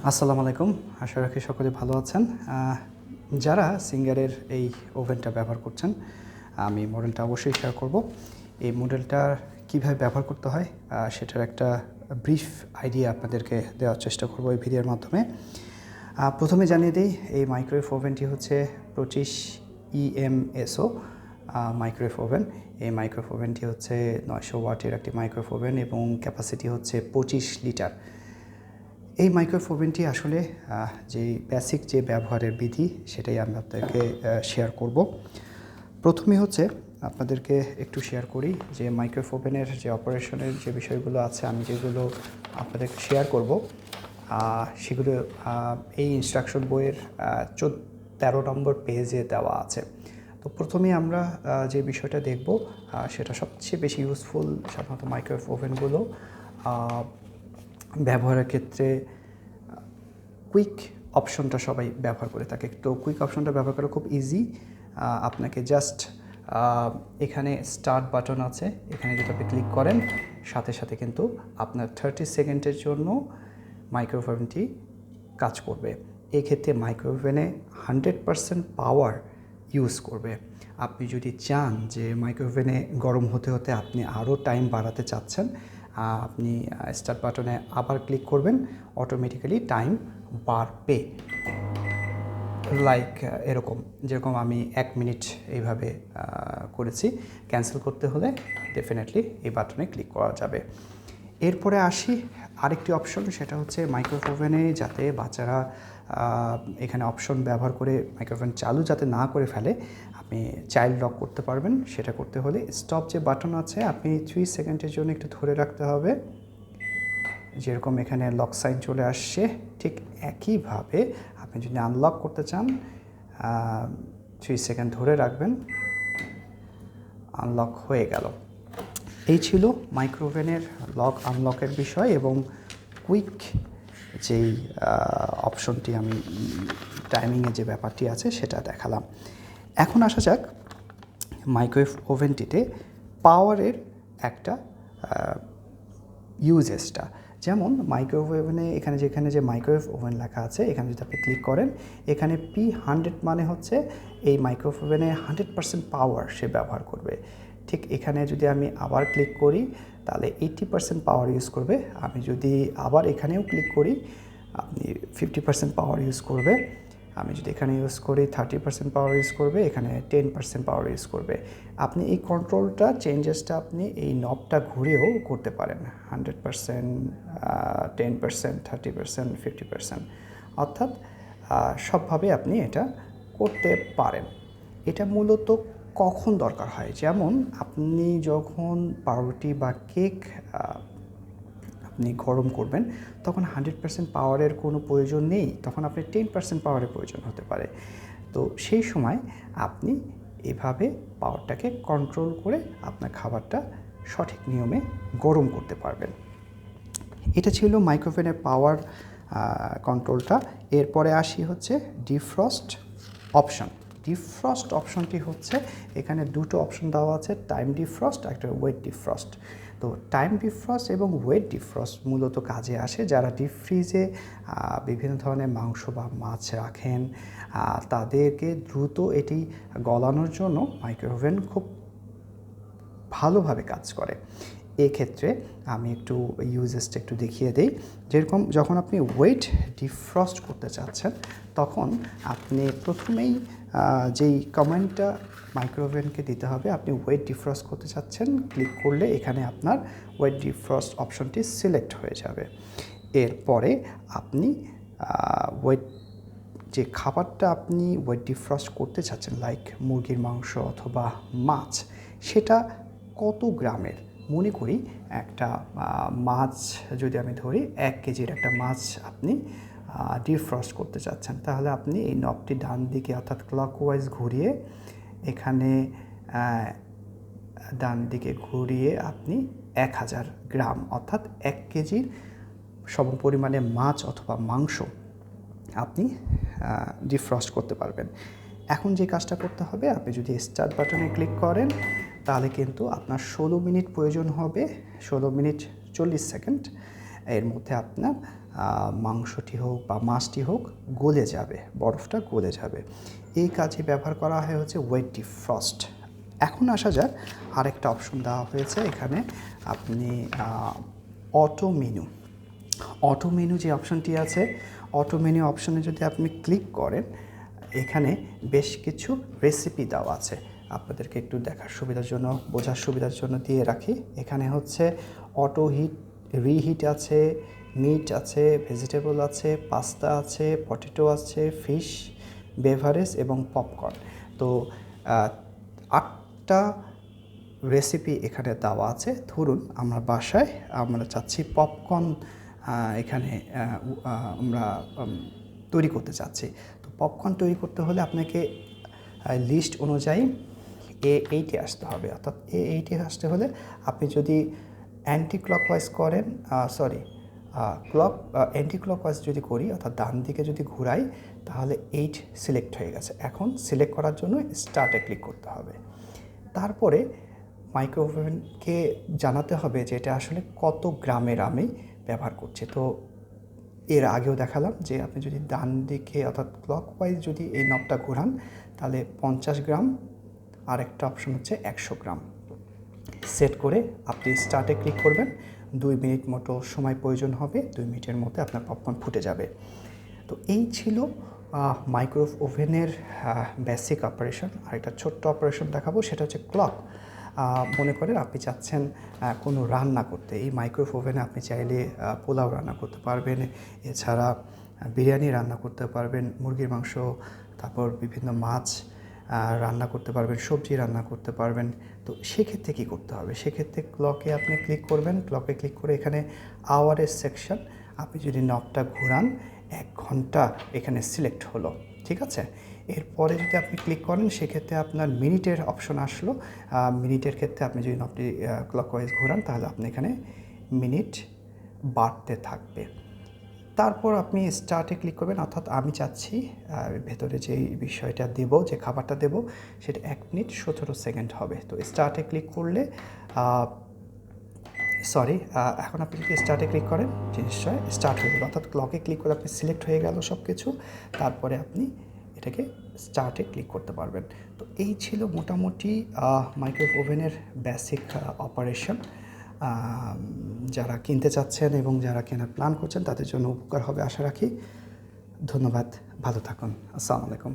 আসসালামু আলাইকুম। আশা রাখি সকলে ভালো আছেন। যারা সিঙ্গারের এই ওভেনটা ব্যবহার করছেন, আমি মডেলটা অবশ্যই শেয়ার করব। এই মডেলটা কীভাবে ব্যবহার করতে হয় সেটার একটা ব্রিফ আইডিয়া আপনাদেরকে দেওয়ার চেষ্টা করব এই ভিডিওর মাধ্যমে। প্রথমে জানিয়ে দিই, এই মাইক্রোওয়েভ ওভেনটি হচ্ছে 25EMSO মাইক্রোওয়েভ ওভেন। এই মাইক্রোওয়েভ ওভেনটি হচ্ছে 900 ওয়াটের একটি মাইক্রোওয়েভ ওভেন এবং ক্যাপাসিটি হচ্ছে 25 লিটার। এই মাইক্রোওয়েভ ওভেনটি আসলে যে বেসিক যে ব্যবহারের বিধি সেটাই আমি আপনাদেরকে শেয়ার করব। প্রথমে হচ্ছে আপনাদেরকে একটু শেয়ার করি যে মাইক্রোওয়েভ ওভেনের যে অপারেশনের যে বিষয়গুলো আছে, আমি যেগুলো আপনাদেরকে শেয়ার করব সেগুলো এই ইনস্ট্রাকশন বইয়ের 13 নম্বর পেজে দেওয়া আছে। তো প্রথমে আমরা যে বিষয়টা দেখব সেটা সবচেয়ে বেশি ইউজফুল সাধারণত মাইক্রোওয়েভ ওভেনগুলো ব্যবহারের ক্ষেত্রে কুইক অপশনটা সবাই ব্যবহার করে থাকে। তো কুইক অপশনটা ব্যবহার করা খুব ইজি। আপনাকে জাস্ট এখানে স্টার্ট বাটন আছে, এখানে যদি আপনি ক্লিক করেন সাথে সাথে কিন্তু আপনার 30 সেকেন্ডের জন্য মাইক্রোওয়েভ ওভেনটি কাজ করবে। এই ক্ষেত্রে মাইক্রোওয়েভ ওভেনে 100% পাওয়ার ইউজ করবে। আপনি যদি চান যে মাইক্রোওয়েভ ওভেনে গরম হতে হতে আপনি আরও টাইম বাড়াতে চাচ্ছেন, আপনি স্টার্ট বাটনে আবার ক্লিক করবেন, অটোমেটিক্যালি টাইম বাড়বে। লাইক এরকম, যেরকম আমি 1 মিনিট এইভাবে করেছি। ক্যান্সেল করতে হলে ডেফিনেটলি এই বাটনে ক্লিক করা যাবে। এরপরে আসি আরেকটি অপশন, সেটা হচ্ছে মাইক্রোওয়েভ ওভেনে যাতে বাচ্চারা এখানে অপশন ব্যবহার করে মাইক্রোওয়েভ ওভেন চালু যাতে না করে ফেলে, আপনি চাইল্ড লক করতে পারবেন। সেটা করতে হলে স্টপ যে বাটন আছে, আপনি 3 সেকেন্ডের জন্য একটু ধরে রাখতে হবে। যেরকম এখানে লক সাইন চলে আসছে, ঠিক একইভাবে আপনি যদি আনলক করতে চান 3 সেকেন্ড ধরে রাখবেন, আনলক হয়ে গেল। এই ছিল মাইক্রোওভেনের লক আনলকের বিষয় এবং কুইক যেই অপশনটি আমি টাইমিংয়ে যে ব্যাপারটি আছে সেটা দেখালাম। এখন আসা যাক মাইক্রোওয়েভ ওভেনটিতে পাওয়ারের একটা ইউজেসটা। যেমন মাইক্রোওয়েভ ওভেনে যেখানে যে মাইক্রোওয়েভ ওভেন লেখা আছে, এখানে যদি আপনি ক্লিক করেন, এখানে P100 মানে হচ্ছে এই মাইক্রোওয়েভ ওভেনে 100% পাওয়ার সে ব্যবহার করবে। ঠিক এখানে যদি আমি আবার ক্লিক করি তাহলে 80% পাওয়ার ইউজ করবে। আমি যদি আবার এখানেও ক্লিক করি, আপনি 50% পাওয়ার ইউজ করবে। আমি যদি এখানে ইউজ করি 30% পাওয়ার ইউজ করবে, এখানে 10% পাওয়ার ইউজ করবে। আপনি এই কন্ট্রোলটা চেঞ্জেসটা আপনি এই নবটা ঘুরেও করতে পারেন, 100%, 10%, 30%, 50%, অর্থাৎ সবভাবে আপনি এটা করতে পারেন। এটা মূলত কখন দরকার হয়, যেমন আপনি যখন পাউরুটি বা কেক আপনি গরম করবেন তখন 100% পাওয়ারের কোনো প্রয়োজন নেই, তখন আপনি 10% পাওয়ারের প্রয়োজন হতে পারে। তো সেই সময় আপনি এভাবে পাওয়ারটাকে কন্ট্রোল করে আপনার খাবারটা সঠিক নিয়মে গরম করতে পারবেন। এটা ছিল মাইক্রোওভেনের পাওয়ার কন্ট্রোলটা। এরপরে আসি হচ্ছে ডিফ্রস্ট অপশন। ডিফ্রস্ট অপশনটি হচ্ছে, এখানে দুটো অপশন দেওয়া আছে, টাইম ডিফ্রস্ট আর একটা ওয়েট ডিফ্রস্ট। তো টাইম ডিফ্রস্ট এবং ওয়েট ডিফ্রস্ট মূলত কাজে আসে যারা ডিপ ফ্রিজে বিভিন্ন ধরনের মাংস বা মাছ রাখেন, তাদেরকে দ্রুত এটি গলানোর জন্য মাইক্রোওভেন খুব ভালোভাবে কাজ করে। এক্ষেত্রে আমি একটু ইউজেসটা একটু দেখিয়ে দিই। যেরকম যখন আপনি ওয়েট ডিফ্রস্ট করতে চাচ্ছেন, তখন আপনি প্রথমেই যেই কমান্ডটা মাইক্রোওভেনকে দিতে হবে, আপনি ওয়েট ডিফ্রস্ট করতে চাচ্ছেন, ক্লিক করলে এখানে আপনার ওয়েট ডিফ্রস্ট অপশনটি সিলেক্ট হয়ে যাবে। এরপরে আপনি ওয়েট যে খাবারটা আপনি ওয়েট ডিফ্রস্ট করতে চাচ্ছেন, লাইক মুরগির মাংস অথবা মাছ, সেটা কত গ্রামের, মনে করি একটা মাছ যদি আমি ধরি 1 কেজির একটা মাছ আপনি ডিফ্রস্ট করতে চাচ্ছেন, তাহলে আপনি এই নবটি ডান দিকে অর্থাৎ ক্লকওয়াইজ ঘুরিয়ে এখানে ডান দিকে ঘুরিয়ে আপনি 1000 গ্রাম অর্থাৎ 1 কেজির সমপরিমাণে মাছ অথবা মাংস আপনি ডিফ্রস্ট করতে পারবেন। এখন যে কাজটা করতে হবে, আপনি যদি স্টার্ট বাটনে ক্লিক করেন তাহলে কিন্তু আপনার 16 মিনিট প্রয়োজন হবে, 16 মিনিট 40 সেকেন্ড। এর মধ্যে আপনার মাংসটি হোক বা মাছটি হোক গলে যাবে, বরফটা গলে যাবে। এই কাজে ব্যবহার করা হয় হচ্ছে ওয়েট ডিফ্রস্ট। এখন আসা যাক, আরেকটা অপশন দেওয়া হয়েছে এখানে, আপনি অটো মেনু যে অপশনটি আছে, অটো মেনু অপশনে যদি আপনি ক্লিক করেন, এখানে বেশ কিছু রেসিপি দেওয়া আছে। আপনাদেরকে একটু দেখার সুবিধার জন্য, বোঝার সুবিধার জন্য দিয়ে রাখি। এখানে হচ্ছে অটো হিট, রিহিট আছে, মিট আছে, ভেজিটেবল আছে, পাস্তা আছে, পটেটো আছে, ফিশ, বেভারেজ এবং পপকর্ন। তো 8টা রেসিপি এখানে দেওয়া আছে। ধরুন আমরা বাসায় আমরা চাচ্ছি পপকর্ন এখানে আমরা তৈরি করতে চাচ্ছি। তো পপকর্ন তৈরি করতে হলে আপনাকে লিস্ট অনুযায়ী A8-এ আসতে হবে। অর্থাৎ A8-এ আসতে হলে আপনি যদি অ্যান্টি ক্লকওয়াইজ করেন, অ্যান্টি ক্লকওয়াইজ যদি করি, অর্থাৎ ডান দিকে যদি ঘুরাই, তাহলে 8 সিলেক্ট হয়ে গেছে। এখন সিলেক্ট করার জন্য স্টার্টে ক্লিক করতে হবে। তারপরে মাইক্রোওভেনকে জানাতে হবে যে এটা আসলে কত গ্রামের আমি ব্যবহার করছি। তো এর আগেও দেখালাম যে আপনি যদি ডান দিকে অর্থাৎ ক্লকওয়াইজ যদি এই নবটা ঘোরান, তাহলে 50 গ্রাম, আর একটা অপশন হচ্ছে 100 গ্রাম। সেট করে আপনি স্টার্টে ক্লিক করবেন। 2 মিনিট মতো সময় প্রয়োজন হবে, 2 মিনিটের মধ্যে আপনার পপকর্ন ফুটে যাবে। তো এই ছিল মাইক্রোওয়েভ ওভেনের বেসিক অপারেশন। আর একটা ছোট্ট অপারেশন দেখাবো, সেটা হচ্ছে ক্লক। মনে করেন আপনি চাচ্ছেন কোনো রান্না করতে, এই মাইক্রোওয়েভ ওভেনে আপনি চাইলে পোলাও রান্না করতে পারবেন, এছাড়া বিরিয়ানি রান্না করতে পারবেন, মুরগির মাংস, তারপর বিভিন্ন মাছ রান্না করতে পারবেন, সবজি রান্না করতে পারবেন। তো সেক্ষেত্রে কী করতে হবে? সেক্ষেত্রে ক্লকে আপনি ক্লিক করবেন। ক্লকে ক্লিক করে এখানে আওয়ারের সেকশন, আপনি যদি নবটা ঘোরান, 1 ঘন্টা এখানে সিলেক্ট হলো, ঠিক আছে। এরপরে যদি আপনি ক্লিক করেন, সেক্ষেত্রে আপনার মিনিটের অপশন আসলো। মিনিটের ক্ষেত্রে আপনি যদি নবটি ক্লকওয়াইজ ঘোরান, তাহলে আপনি এখানে মিনিট বাড়তে থাকবে। তারপর আপনি স্টার্টে ক্লিক করবেন। অর্থাৎ আমি চাচ্ছি ভেতরে যেই বিষয়টা দেব, যে খাবারটা দেব, সেটা 1 মিনিট 17 সেকেন্ড হবে। তো স্টার্টে ক্লিক করলে এখন আপনি যদি স্টার্টে ক্লিক করেন, জিনিসটা স্টার্ট হয়ে যাবে। অর্থাৎ ক্লকে ক্লিক করে আপনি সিলেক্ট হয়ে গেল সব কিছু। তারপরে আপনি এটাকে স্টার্টে ক্লিক করতে পারবেন। তো এই ছিল মোটামুটি মাইক্রোওয়েভ ওভেনের বেসিক অপারেশন। যারা কিনতে চাচ্ছেন এবং যারা কেনার প্ল্যান করছেন, তাদের জন্য উপকার হবে আশা রাখি। ধন্যবাদ, ভালো থাকুন। আসসালামু আলাইকুম।